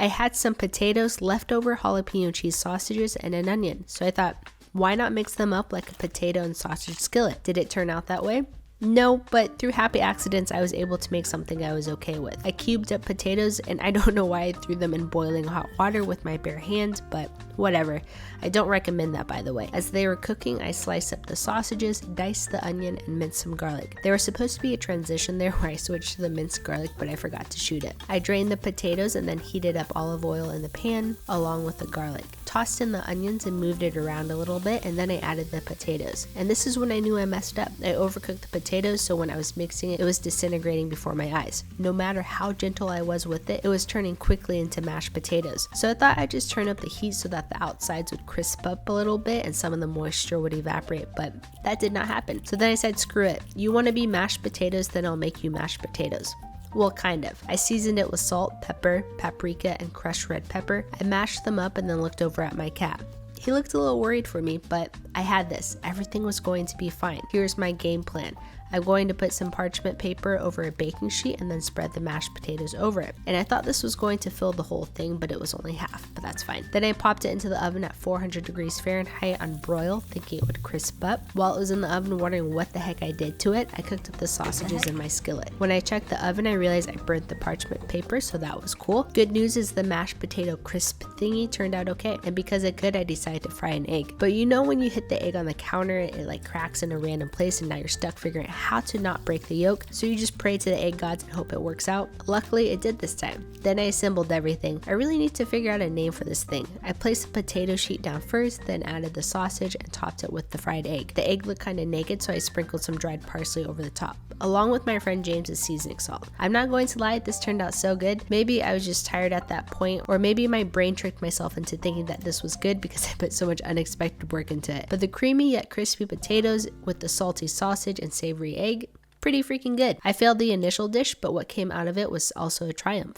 I had some potatoes, leftover jalapeno cheese sausages, and an onion. So I thought, why not mix them up like a potato and sausage skillet? Did it turn out that way? No, but through happy accidents, I was able to make something I was okay with. I cubed up potatoes, and I don't know why I threw them in boiling hot water with my bare hands, but whatever. I don't recommend that, by the way. As they were cooking, I sliced up the sausages, diced the onion, and minced some garlic. There was supposed to be a transition there where I switched to the minced garlic, but I forgot to shoot it. I drained the potatoes and then heated up olive oil in the pan along with the garlic. Tossed in the onions and moved it around a little bit, and then I added the potatoes. And this is when I knew I messed up. I overcooked the potatoes, so when I was mixing it, it was disintegrating before my eyes. No matter how gentle I was with it, it was turning quickly into mashed potatoes. So I thought I'd just turn up the heat so that the outsides would crisp up a little bit and some of the moisture would evaporate, but that did not happen. So then I said, screw it. You want to be mashed potatoes, then I'll make you mashed potatoes. Well, kind of. I seasoned it with salt, pepper, paprika, and crushed red pepper. I mashed them up and then looked over at my cat. He looked a little worried for me, but I had this. Everything was going to be fine. Here's my game plan. I'm going to put some parchment paper over a baking sheet and then spread the mashed potatoes over it. And I thought this was going to fill the whole thing, but it was only half, but that's fine. Then I popped it into the oven at 400 degrees Fahrenheit on broil, thinking it would crisp up. While it was in the oven wondering what the heck I did to it, I cooked up the sausages in my skillet. When I checked the oven, I realized I burnt the parchment paper, so that was cool. Good news is the mashed potato crisp thingy turned out okay, and because it could, I decided to fry an egg. But you know when you hit the egg on the counter, it like cracks in a random place and now you're stuck figuring out how to not break the yolk, so you just pray to the egg gods and hope it works out. Luckily, it did this time. Then I assembled everything. I really need to figure out a name for this thing. I placed the potato sheet down first, then added the sausage and topped it with the fried egg. The egg looked kind of naked, so I sprinkled some dried parsley over the top, along with my friend James's seasoning salt. I'm not going to lie, this turned out so good. Maybe I was just tired at that point, or maybe my brain tricked myself into thinking that this was good because I put so much unexpected work into it. But the creamy yet crispy potatoes with the salty sausage and savory egg, pretty freaking good. I failed the initial dish, but what came out of it was also a triumph.